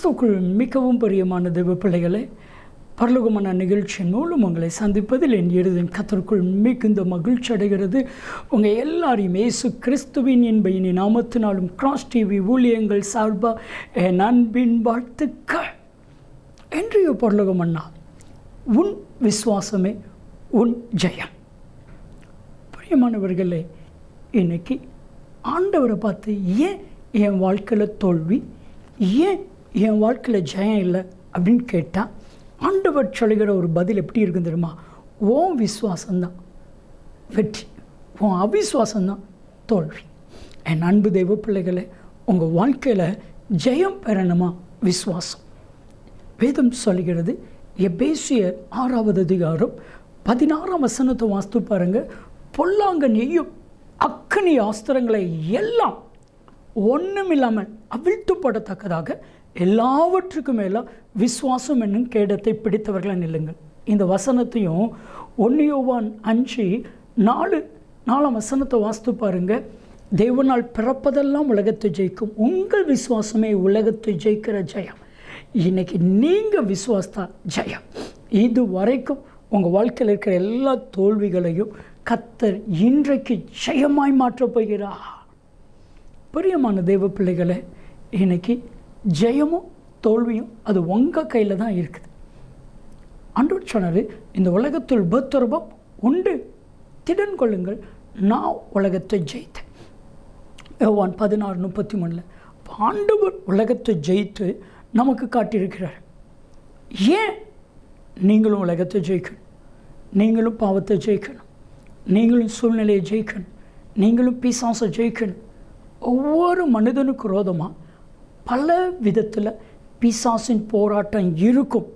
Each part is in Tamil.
கிறிஸ்துவுக்குள் மிகவும் பிரியமான தேவ பிள்ளைகளே, பரலோகமான நிகழ்ச்சியின் மூலம் உங்களை சந்திப்பதில் என் இருதயம் கர்த்தருக்குள் மிகுந்த மகிழ்ச்சி அடைகிறது. உங்கள் எல்லாரையும் இயேசு கிறிஸ்துவின் என்பையினி நாமத்தினாலும் கிராஸ் டிவி ஊழியங்கள் சார்பாக என் அன்பின் வாழ்த்துக்கள். இன்றைய பரலோகம் அண்ணா, உன் விசுவாசமே உன் ஜெயம். பிரியமானவர்களே, இன்னைக்கு ஆண்டவரை பார்த்து ஏன் என் வாழ்க்கையில் தோல்வி, ஏன் என் வாழ்க்கையில் ஜெயம் இல்லை அப்படின்னு கேட்டால், ஆண்டவர் சொல்கிற ஒரு பதில் எப்படி இருக்குன்னு தெரியுமா? உன் விசுவாசம்தான் வெற்றி, உன் அவிசுவாசம்தான் தோல்வி. என் அன்பு தெய்வ பிள்ளைகளை, உங்கள் வாழ்க்கையில் ஜெயம் பெறணுமா? விசுவாசம். வேதம் சொல்கிறது, எபேசியர் 6வது அதிகாரம் 16ஆம் வசனத்தை வாசித்து பாருங்கள். பொல்லாங்கன் எய்யும் அக்கினி ஆஸ்திரங்களை எல்லாம் ஒன்றுமில்லாமல் அவிழ்த்துப்படத்தக்கதாக எல்லாவற்றுக்கும் மேலே விசுவாசம் என்னும் கேடத்தை பிடித்தவர்களை நில்லுங்கள். இந்த வசனத்தையும் 1 யோவான் 5:4 வசனத்தை வாசித்து பாருங்கள். தேவனால் பிறப்பதெல்லாம் உலகத்தை ஜெயிக்கும், உங்கள் விசுவாசமே உலகத்தை ஜெயிக்கிற ஜெயம். இன்னைக்கு நீங்கள் விசுவாசத்தா ஜெயம். இது வரைக்கும் உங்கள் வாழ்க்கையில் இருக்கிற எல்லா தோல்விகளையும் கர்த்தர் இன்றைக்கு ஜெயமாய் மாற்றப் போகிறார். பிரியமான தேவ பிள்ளைகளை, இன்னைக்கு ஜெயமும் தோல்வியும் அது உங்கள் கையில் தான் இருக்குது. ஆண்டவர் சொன்னார், இந்த உலகத்தில் உபத்திரவம் உண்டு, திடன் கொள்ளுங்கள், நான் உலகத்தை ஜெயித்தேன். யோவான் 16:33. ஆண்டவர் உலகத்தை ஜெயித்து நமக்கு காட்டியிருக்கிறார். ஏன் நீங்களும் உலகத்தை ஜெயிக்கணும், நீங்களும் பாவத்தை ஜெயிக்கணும், நீங்களும் சூழ்நிலையை ஜெயிக்கணும், நீங்களும் பிசாசை ஜெயிக்கணும். ஒவ்வொரு மனிதனுக்கு விரோதமாக பல விதத்தில் பிசாசின் போராட்டம் இருக்கும்.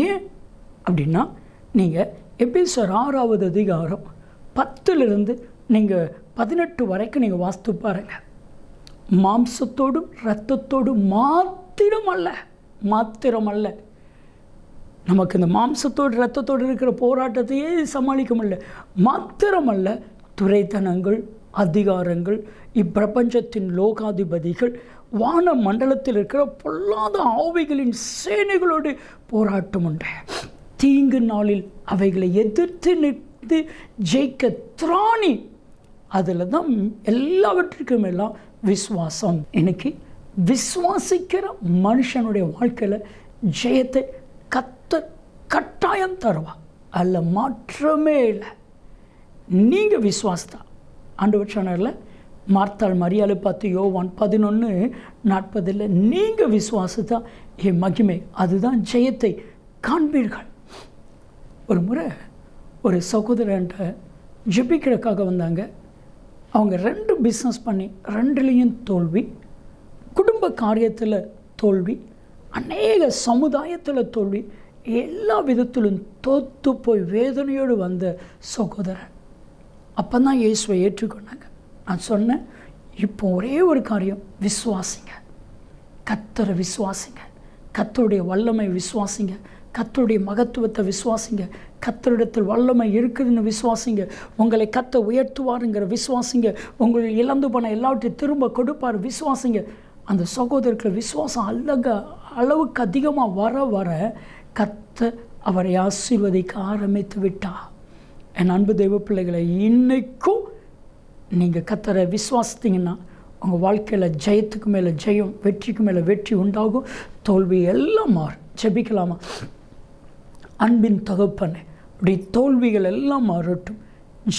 ஏன் அப்படின்னா, நீங்கள் எபேசியர் 6வது அதிகாரம் 10 நீங்கள் 18 வரைக்கும் நீங்கள் வாசித்து பாருங்கள். மாம்சத்தோடும் இரத்தத்தோடும் மாத்திரமல்ல, நமக்கு இந்த மாம்சத்தோடு இரத்தத்தோடு இருக்கிற போராட்டத்தையே சமாளிக்க முடியல. மாத்திரமல்ல, துரைத்தனங்கள், அதிகாரங்கள், இப்பிரபஞ்சத்தின் லோகாதிபதிகள், வான மண்டலத்தில் இருக்கிற பொல்லாத ஆவிகளின் சேனைகளோடு போராட்டம் உண்டு. தீங்கு நாளில் அவைகளை எதிர்த்து நிறுத்தி ஜெயிக்க திராணி. அதில் தான் எல்லாவற்றுக்கும் எல்லாம் விசுவாசம். இன்னைக்கு விசுவாசிக்கிற மனுஷனுடைய வாழ்க்கையில் ஜெயத்தை கர்த்தர் கட்டாயம் தருவா, அல்ல மாற்றமே இல்லை. நீங்கள் விசுவாசத்தா. ஆண்டவர் சொன்னார்ல, மார்த்தாள் மரியாதை பார்த்து யோவான் 11:40, நீங்கள் விசுவாசத்தா என் மகிமை, அதுதான் ஜெயத்தை காண்பீர்கள். ஒரு முறை ஒரு சகோதரன்ட்ட ஜெபிக்கிறதுக்காக வந்தாங்க. அவங்க 2 பிஸ்னஸ் பண்ணி 2லேயும் தோல்வி, குடும்ப காரியத்தில் தோல்வி, அநேக சமுதாயத்தில் தோல்வி, எல்லா விதத்திலும் தோற்று போய் வேதனையோடு வந்த சகோதரன். அப்போ தான் இயேசுவை ஏற்றுக்கொண்டாங்க. நான் சொன்னேன், இப்போ ஒரே ஒரு காரியம், விசுவாசிங்க, கர்த்தரை விசுவாசிங்க, கர்த்தருடைய வல்லமை விசுவாசிங்க, கர்த்தருடைய மகத்துவத்தை விசுவாசிங்க, கர்த்தரிடத்தில் வல்லமை இருக்குதுன்னு விசுவாசிங்க, உங்களை கர்த்தர் உயர்த்துவாருங்கிற விசுவாசிங்க, உங்களை இழந்து போன எல்லாவற்றையும் திரும்ப கொடுப்பார் விசுவாசிங்க. அந்த சகோதரர்கள் விசுவாசம் அளவுக்கு அதிகமாக வர கர்த்தர் அவரை ஆசீர்வதிக்க ஆரம்பித்து விட்டார். என் அன்பு தெய்வ பிள்ளைகளை, இன்னைக்கும் நீங்கள் கர்த்தரை விசுவாசித்தீங்கன்னா உங்கள் வாழ்க்கையில் ஜெயத்துக்கு மேலே ஜெயம், வெற்றிக்கு மேலே வெற்றி உண்டாகும், தோல்வி எல்லாம் மாறும். ஜெபிக்கலாமா? அன்பின் தகப்பனே, அப்படி தோல்விகள் எல்லாம் மாறட்டும்,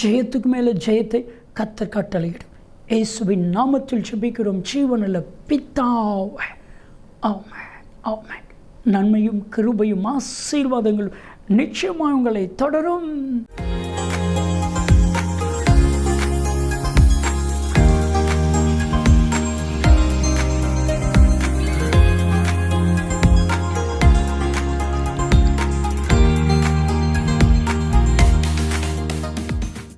ஜெயத்துக்கு மேலே ஜெயத்தை கர்த்தர் கட்டளையிடும். இயேசுவின் நாமத்தில் ஜெபிக்கிறோம் ஜீவனுள்ள பிதாவே, ஆமென், ஆமென். நன்மையும் கிருபையும் ஆசீர்வாதங்களும் நிச்சயமாக உங்களை தொடரும்.